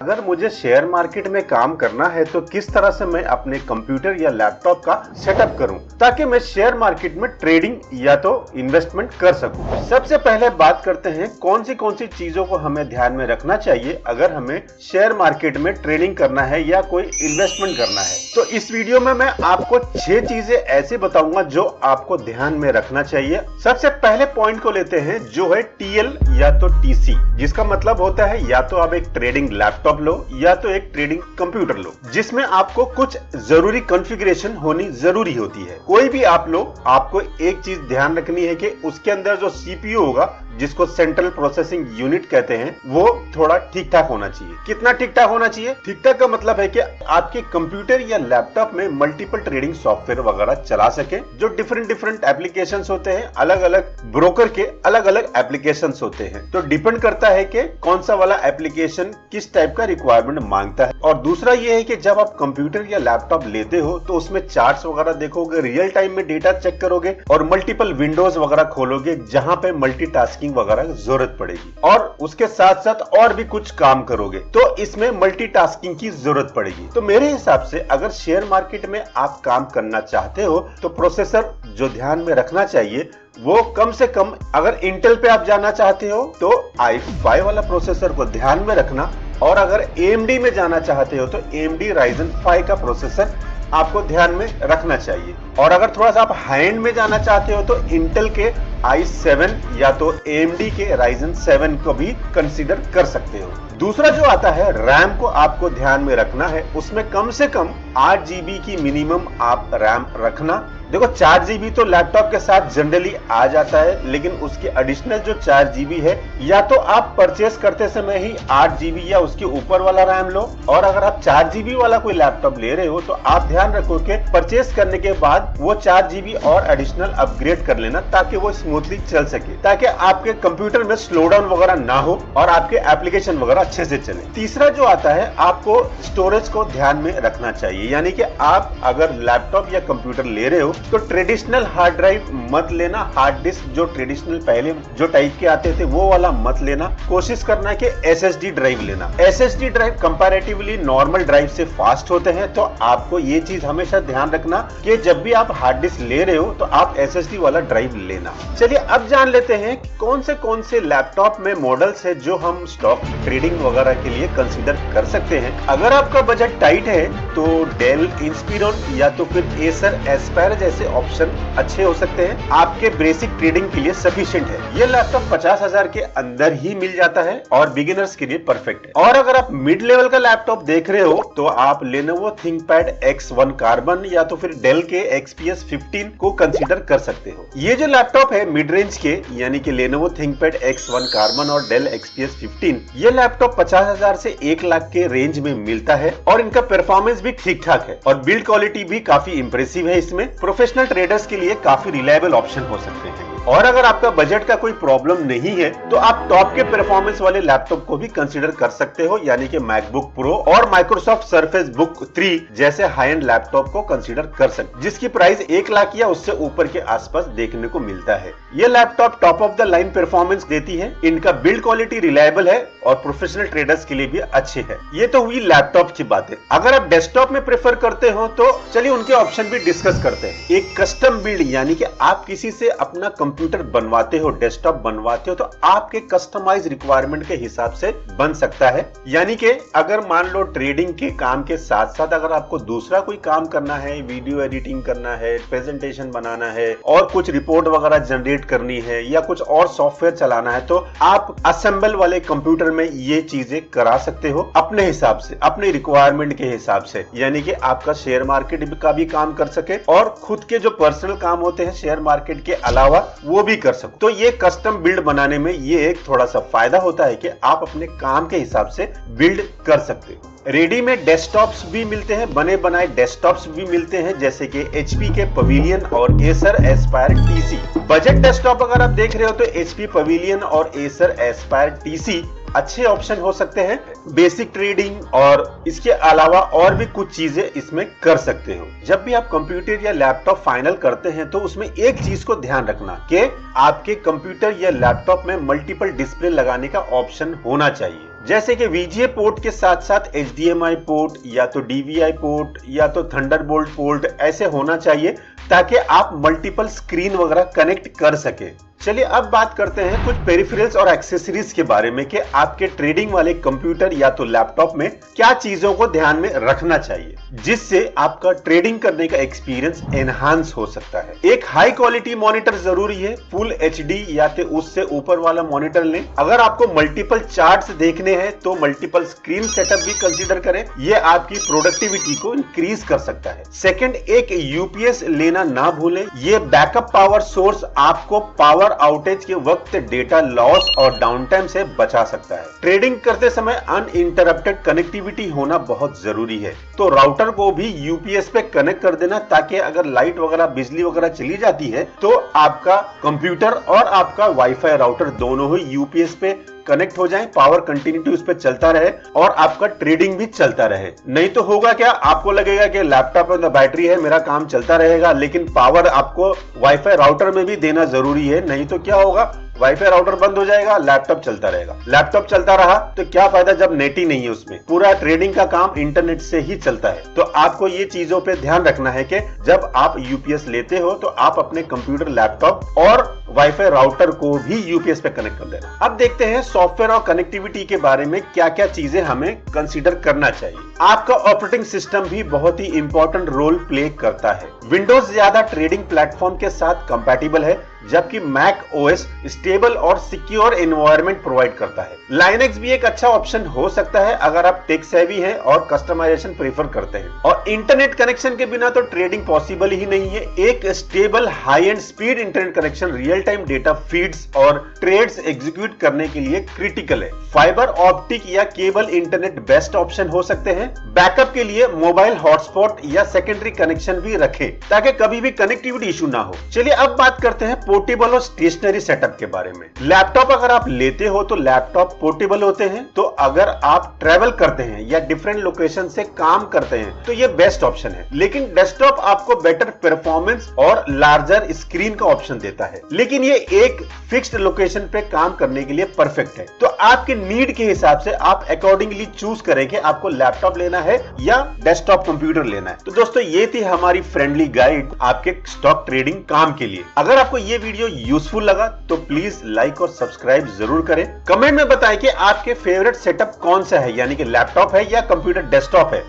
अगर मुझे share market में काम करना है तो किस तरह से मैं अपने कंप्यूटर या लैपटॉप का सेटअप करूं ताकि मैं शेयर मार्केट में ट्रेडिंग या तो इन्वेस्टमेंट कर सकूं। सबसे पहले बात करते हैं कौन सी चीजों को हमें ध्यान में रखना चाहिए अगर हमें शेयर मार्केट में ट्रेडिंग करना है या कोई इन्वेस्टमेंट करना है। तो इस वीडियो में मैं आपको 6 चीजें ऐसे बताऊंगा जो आपको ध्यान में रखना चाहिए। सबसे पहले पॉइंट को लेते हैं जो है टीएल या तो टीसी, जिसका मतलब होता है या तो आप एक ट्रेडिंग लैपटॉप लो या तो एक ट्रेडिंग कंप्यूटर लो, जिसमें आपको कुछ जरूरी कॉन्फ़िगरेशन होनी जरूरी होती है। कोई भी आप लो, आपको एक चीज ध्यान रखनी है कि उसके अंदर जो सीपीयू होगा, जिसको सेंट्रल प्रोसेसिंग यूनिट कहते हैं, वो थोड़ा ठीक ठाक होना चाहिए। कितना ठीक ठाक होना चाहिए? ठीक ठाक का मतलब है कि आपके कंप्यूटर या लैपटॉप में मल्टीपल ट्रेडिंग सॉफ्टवेयर वगैरह चला सके। जो डिफरेंट एप्लीकेशंस होते हैं, अलग अलग ब्रोकर के अलग अलग एप्लीकेशंस होते हैं, तो डिपेंड करता है कि कौन सा वाला एप्लीकेशन किस टाइप का रिक्वायरमेंट मांगता है। और दूसरा ये है कि जब आप कंप्यूटर या लैपटॉप लेते हो तो उसमें चार्ट्स वगैरह देखोगे, रियल टाइम में डेटा चेक करोगे और मल्टीपल विंडोज वगैरह खोलोगे जहां पे मल्टीटास्किंग वगैरह की जरूरत पड़ेगी, और उसके साथ साथ और भी कुछ काम करोगे तो इसमें मल्टीटास्किंग की जरूरत पड़ेगी। तो मेरे हिसाब से अगर शेयर मार्केट में आप काम करना चाहते हो तो प्रोसेसर जो ध्यान में रखना चाहिए वो कम से कम, अगर इंटेल पे आप जाना चाहते हो तो i5 वाला प्रोसेसर को ध्यान में रखना, और अगर AMD में जाना चाहते हो तो AMD Ryzen 5 का प्रोसेसर आपको ध्यान में रखना चाहिए। और अगर थोड़ा सा आप हाई एंड में जाना चाहते हो तो इंटेल के i7 या तो AMD के Ryzen 7 को भी कंसीडर कर सकते हो। दूसरा जो आता है रैम को आपको ध्यान में रखना है, उसमें कम से कम 8 GB की मिनिमम आप रैम रखना। देखो 4 GB तो लैपटॉप के साथ जनरली आ जाता है, लेकिन उसके एडिशनल जो 4 GB है या तो आप परचेस करते समय ही 8 GB या उसके ऊपर वाला रैम लो, और अगर आप 4 GB वाला कोई लैपटॉप ले रहे हो तो आप ध्यान रखो कि परचेस करने के बाद वो 4 GB और एडिशनल अपग्रेड कर लेना ताकि वो स्मूथली चल सके, ताकि आपके कंप्यूटर में स्लो डाउन वगैरह ना हो और आपके एप्लीकेशन वगैरह अच्छे से चले। तीसरा जो आता है, आपको स्टोरेज को ध्यान में रखना चाहिए, यानी कि आप अगर लैपटॉप या कंप्यूटर ले रहे हो तो ट्रेडिशनल हार्ड ड्राइव मत लेना। हार्ड डिस्क जो ट्रेडिशनल पहले जो टाइप के आते थे वो वाला मत लेना। कोशिश करना कि SSD ड्राइव लेना। SSD drive comparatively normal drive से फास्ट होते हैं, तो आपको ये चीज हमेशा ध्यान रखना कि जब भी आप हार्ड डिस्क ले रहे हो तो आप SSD वाला ड्राइव लेना। चलिए अब जान लेते हैं कौन से लैपटॉप में मॉडल्स है जो हम स्टॉक ट्रेडिंग वगैरह के लिए कंसीडर कर सकते हैं। अगर आपका बजट टाइट है तो डेल इंस्पिरॉन या तो फिर एसर एस्पायर जैसे ऑप्शन अच्छे हो सकते हैं, आपके बेसिक ट्रेडिंग के लिए सफिशिएंट है। ये लैपटॉप 50,000 के अंदर ही मिल जाता है और बिगिनर्स के लिए परफेक्ट है। और अगर आप मिड लेवल का लैपटॉप देख रहे हो तो आप Lenovo ThinkPad X1 कार्बन या तो फिर डेल के XPS 15 को कंसीडर कर सकते हो। ये जो लैपटॉप है मिड रेंज के, यानी कि Lenovo ThinkPad X1 कार्बन और डेल XPS 15, ये लैपटॉप 50,000 से 1 लाख के रेंज में मिलता है और इनका परफॉर्मेंस भी ठीक ठाक है और बिल्ड क्वालिटी भी काफी इंप्रेसिव है। इसमें प्रोफेशनल ट्रेडर्स के लिए काफी रिलायबल ऑप्शन हो सकते हैं। और अगर आपका बजट का कोई प्रॉब्लम नहीं है तो आप टॉप के परफॉर्मेंस वाले लैपटॉप को भी कंसीडर कर सकते हो, यानी कि मैकबुक प्रो और माइक्रोसॉफ्ट सर्फेस बुक 3 जैसे हाई एंड लैपटॉप को कंसीडर कर सकते, जिसकी प्राइस 1 लाख या उससे ऊपर के आसपास देखने को मिलता है। ये laptop top of the line performance देती है, इनका बिल्ड क्वालिटी रिलायबल है और प्रोफेशनल ट्रेडर्स के लिए भी अच्छे है। ये तो हुई लैपटॉप की बातें। अगर आप डेस्कटॉप में प्रेफर करते हो तो चलिए उनके ऑप्शन भी डिस्कस करते हैं। एक कस्टम बिल्ड, यानी कि आप किसी से अपना कंप्यूटर बनवाते हो, डेस्कटॉप बनवाते हो, तो आपके कस्टमाइज रिक्वायरमेंट के हिसाब से बन सकता है। यानी कि अगर मान लो ट्रेडिंग के काम के साथ साथ अगर आपको दूसरा कोई काम करना है, वीडियो एडिटिंग करना है, प्रेजेंटेशन बनाना है और कुछ रिपोर्ट वगैरह जनरेट करनी है या कुछ और सॉफ्टवेयर चलाना है, तो आप असेंबल वाले कंप्यूटर में ये चीजें करा सकते हो अपने हिसाब से, अपने रिक्वायरमेंट के हिसाब से, यानी कि आपका शेयर मार्केट का भी काम कर सके और खुद के जो पर्सनल काम होते हैं शेयर मार्केट के अलावा वो भी कर सको। तो ये कस्टम बिल्ड बनाने में ये एक थोड़ा सा फायदा होता है कि आप अपने काम के हिसाब से बिल्ड कर सकते हो। रेडीमेड डेस्कटॉप्स भी मिलते हैं, बने बनाए डेस्कटॉप्स भी मिलते हैं, जैसे कि HP के पवेलियन और Acer Aspire TC। Budget desktop अगर आप देख रहे हो तो HP पवेलियन और एसर एस्पायर TC अच्छे ऑप्शन हो सकते हैं। बेसिक ट्रेडिंग और इसके अलावा और भी कुछ चीजें इसमें कर सकते हो। जब भी आप कंप्यूटर या लैपटॉप फाइनल करते हैं तो उसमें एक चीज को ध्यान रखना कि आपके कंप्यूटर या लैपटॉप में मल्टीपल डिस्प्ले लगाने का ऑप्शन होना चाहिए। जैसे कि VGA पोर्ट के साथ साथ HDMI पोर्ट या तो DVI पोर्ट या तो थंडरबोल्ट पोर्ट ऐसे होना चाहिए ताकि आप मल्टीपल स्क्रीन वगैरह कनेक्ट कर सके। चलिए अब बात करते हैं कुछ पेरिफेरल्स और एक्सेसरीज के बारे में कि आपके ट्रेडिंग वाले कंप्यूटर या तो लैपटॉप में क्या चीजों को ध्यान में रखना चाहिए जिससे आपका ट्रेडिंग करने का एक्सपीरियंस एनहांस हो सकता है। एक हाई क्वालिटी मॉनिटर जरूरी है, फुल HD या तो उससे ऊपर वाला मॉनिटर लें। अगर आपको मल्टीपल चार्ट्स देखने हैं तो मल्टीपल स्क्रीन सेटअप भी कंसीडर करें, यह आपकी प्रोडक्टिविटी को इंक्रीज कर सकता है। सेकंड, एक UPS लेना ना भूलें, यह बैकअप पावर सोर्स आपको पावर आउटेज के वक्त डेटा लॉस और डाउन टाइम से बचा सकता है। ट्रेडिंग करते समय अनइंटरप्टेड कनेक्टिविटी होना बहुत जरूरी है, तो राउटर को भी UPS पे कनेक्ट कर देना ताकि अगर लाइट वगैरह बिजली वगैरह चली जाती है तो आपका कंप्यूटर और आपका वाईफाई राउटर दोनों ही UPS पे कनेक्ट हो जाएं, पावर कंटिन्यूटी उस पर चलता रहे और आपका ट्रेडिंग भी चलता रहे। नहीं तो होगा क्या, आपको लगेगा कि लैपटॉप में तो बैटरी है, मेरा काम चलता रहेगा, लेकिन पावर आपको वाईफाई राउटर में भी देना जरूरी है। नहीं तो क्या होगा, वाईफाई राउटर बंद हो जाएगा, लैपटॉप चलता रहेगा। लैपटॉप चलता रहा तो क्या फायदा जब नेट ही नहीं है उसमें, पूरा ट्रेडिंग का काम इंटरनेट से ही चलता है। तो आपको ये चीजों पे ध्यान रखना है कि जब आप UPS लेते हो तो आप अपने कंप्यूटर, लैपटॉप और वाईफाई राउटर को भी UPS पे कनेक्ट कर देना। अब देखते हैं सॉफ्टवेयर और कनेक्टिविटी के बारे में क्या क्या चीजें हमें कंसीडर करना चाहिए। आपका ऑपरेटिंग सिस्टम भी बहुत ही इंपॉर्टेंट रोल प्ले करता है। विंडोज ज्यादा ट्रेडिंग प्लेटफॉर्म के साथ कंपैटिबल है, जबकि मैक OS स्टेबल और सिक्योर एनवायरनमेंट प्रोवाइड करता है। लाइनक्स भी एक अच्छा ऑप्शन हो सकता है अगर आप टेक सेवी हैं और कस्टमाइजेशन प्रेफर करते हैं। और इंटरनेट कनेक्शन के बिना तो ट्रेडिंग पॉसिबल ही नहीं है। एक stable high and speed internet connection real time data feeds और ट्रेड्स एग्जीक्यूट करने के लिए क्रिटिकल है। फाइबर ऑप्टिक या केबल इंटरनेट बेस्ट ऑप्शन हो सकते हैं। बैकअप के लिए मोबाइल हॉटस्पॉट या सेकेंडरी कनेक्शन भी रखें ताकि कभी भी कनेक्टिविटी इशू ना हो। चलिए अब बात करते हैं पोर्टेबल और स्टेशनरी सेटअप के बारे में। लैपटॉप अगर आप लेते हो तो लैपटॉप पोर्टेबल होते हैं, तो अगर आप ट्रैवल करते हैं या डिफरेंट लोकेशन से काम करते हैं तो ये बेस्ट ऑप्शन है। लेकिन डेस्कटॉप आपको बेटर परफॉर्मेंस और लार्जर स्क्रीन का ऑप्शन देता है, लेकिन ये एक फिक्स्ड लोकेशन पे काम करने के लिए परफेक्ट है। तो आपके नीड के हिसाब से आप अकॉर्डिंगली चूज करें कि आपको लैपटॉप लेना है या डेस्कटॉप कंप्यूटर लेना है। तो दोस्तों ये थी हमारी फ्रेंडली गाइड आपके स्टॉक ट्रेडिंग काम के लिए। अगर आपको ये वीडियो यूजफुल लगा तो प्लीज लाइक और सब्सक्राइब जरूर करें। कमेंट में बताएं कि आपके फेवरेट सेटअप कौन सा है, यानी कि लैपटॉप है या कंप्यूटर डेस्कटॉप है।